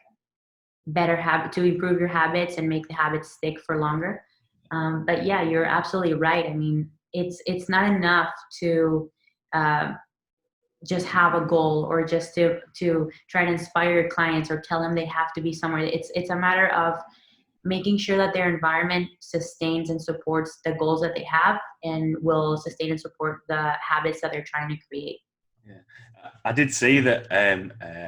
better habit, to improve your habits and make the habits stick for longer. But yeah, you're absolutely right. I mean, it's not enough to just have a goal, or just to try to inspire your clients or tell them they have to be somewhere. It's a matter of making sure that their environment sustains and supports the goals that they have, and will sustain and support the habits that they're trying to create. Yeah, I did see that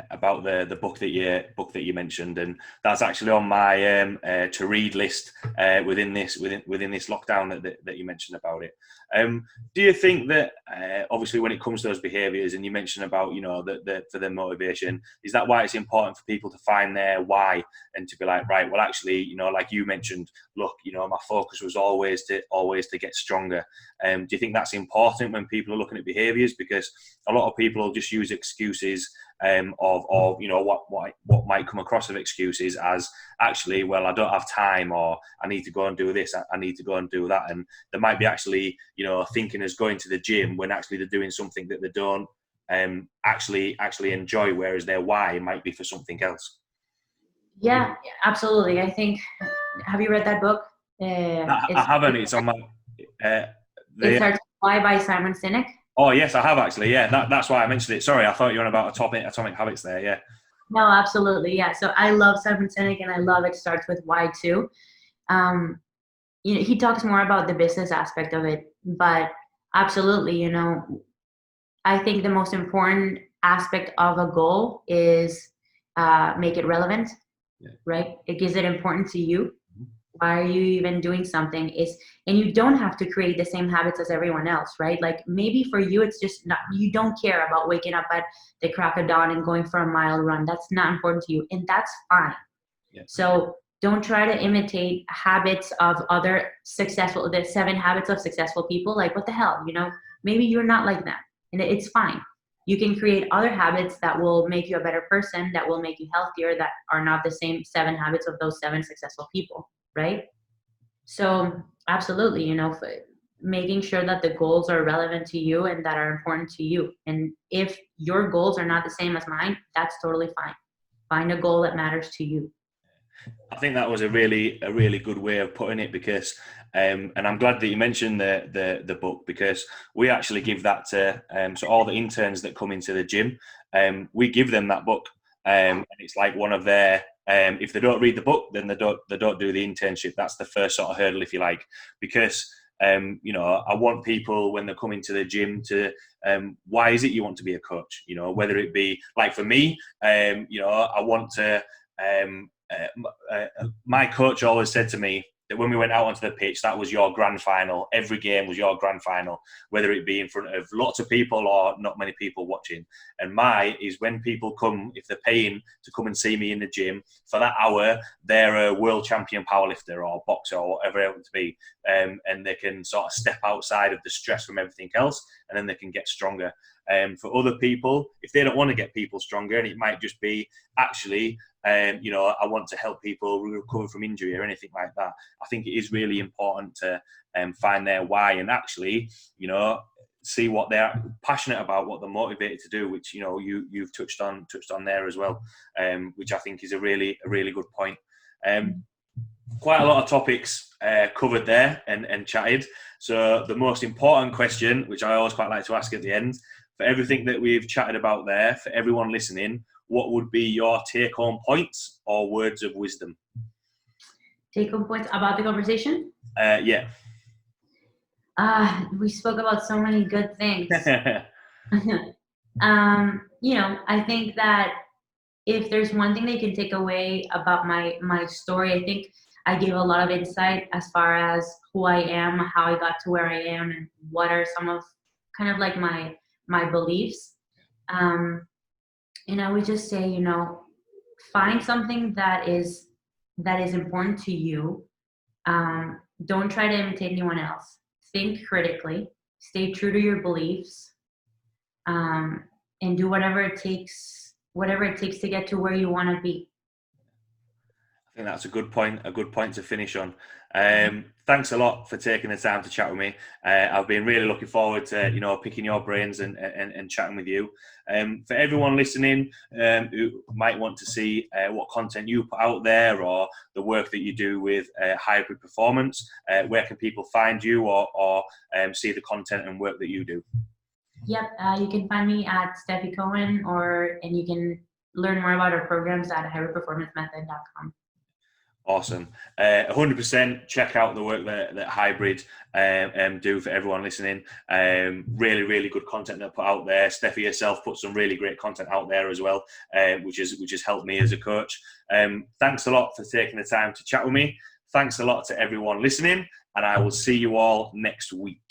about the book that you mentioned, and that's actually on my to read list within this lockdown that you mentioned about it. Do you think that obviously when it comes to those behaviours, and you mentioned about for their motivation, is that why it's important for people to find their why, and to be like, right, well actually like you mentioned, look, my focus was always to get stronger. Do you think that's important when people are looking at behaviours? Because a lot of people will just use excuses of what might come across of excuses as actually, well, I don't have time, or I need to go and do this, I need to go and do that, and they might be actually thinking as going to the gym when actually they're doing something that they don't actually enjoy, whereas their why might be for something else. Yeah, absolutely. I think, have you read that book? I haven't. It's on my it starts with Why by Simon Sinek. Oh yes, I have actually. Yeah, that's why I mentioned it. Sorry, I thought you were on about Atomic Habits there. Yeah. No, absolutely. Yeah. So I love Simon Sinek, and I love It Starts with Why too. He talks more about the business aspect of it, but absolutely, I think the most important aspect of a goal is make it relevant, right? It gives it importance to you. Why are you even doing something? And you don't have to create the same habits as everyone else, right? Like maybe for you, it's just not, you don't care about waking up at the crack of dawn and going for a mile run. That's not important to you, and that's fine. Yeah. So don't try to imitate habits of other the 7 habits of successful people. Like, what the hell, maybe you're not like that, and it's fine. You can create other habits that will make you a better person, that will make you healthier, that are not the same 7 habits of those 7 successful people. Right? So absolutely, making sure that the goals are relevant to you and that are important to you. And if your goals are not the same as mine, that's totally fine. Find a goal that matters to you. I think that was a really good way of putting it, because And I'm glad that you mentioned the book, because we actually give that to so all the interns that come into the gym. We give them that book, and it's like one of their. If they don't read the book, then they don't do the internship. That's the first sort of hurdle, if you like, because I want people when they come into the gym to why is it you want to be a coach? Whether it be like for me, I want to. My coach always said to me that when we went out onto the pitch, that was your grand final. Every game was your grand final, whether it be in front of lots of people or not many people watching. And my is when people come, if they're paying to come and see me in the gym for that hour, they're a world champion powerlifter or boxer or whatever it would be, and they can sort of step outside of the stress from everything else, and then they can get stronger. For other people, if they don't want to get people stronger, and it might just be actually, I want to help people recover from injury or anything like that. I think it is really important to find their why and actually, see what they're passionate about, what they're motivated to do, which you've touched on there as well, which I think is a really good point. Quite a lot of topics covered there and chatted. So the most important question, which I always quite like to ask at the end, for everything that we've chatted about there, for everyone listening, what would be your take-home points or words of wisdom? Take-home points about the conversation? Yeah. We spoke about so many good things. I think that if there's one thing they can take away about my story, I think I gave a lot of insight as far as who I am, how I got to where I am, and what are some of kind of like my beliefs. And I would just say, find something that is important to you. Don't try to imitate anyone else. Think critically. Stay true to your beliefs, and do whatever it takes to get to where you want to be. I think that's a good point to finish on. Thanks a lot for taking the time to chat with me. I've been really looking forward to picking your brains and chatting with you. For everyone listening who might want to see what content you put out there or the work that you do with hybrid performance, where can people find you or see the content and work that you do? Yep, you can find me at Stefi Cohen, and you can learn more about our programs at hybridperformancemethod.com. Awesome. 100% check out the work that Hybrid do for everyone listening. Really good content they put out there. Stefi herself put some really great content out there as well, which has helped me as a coach. Thanks a lot for taking the time to chat with me. Thanks a lot to everyone listening, and I will see you all next week.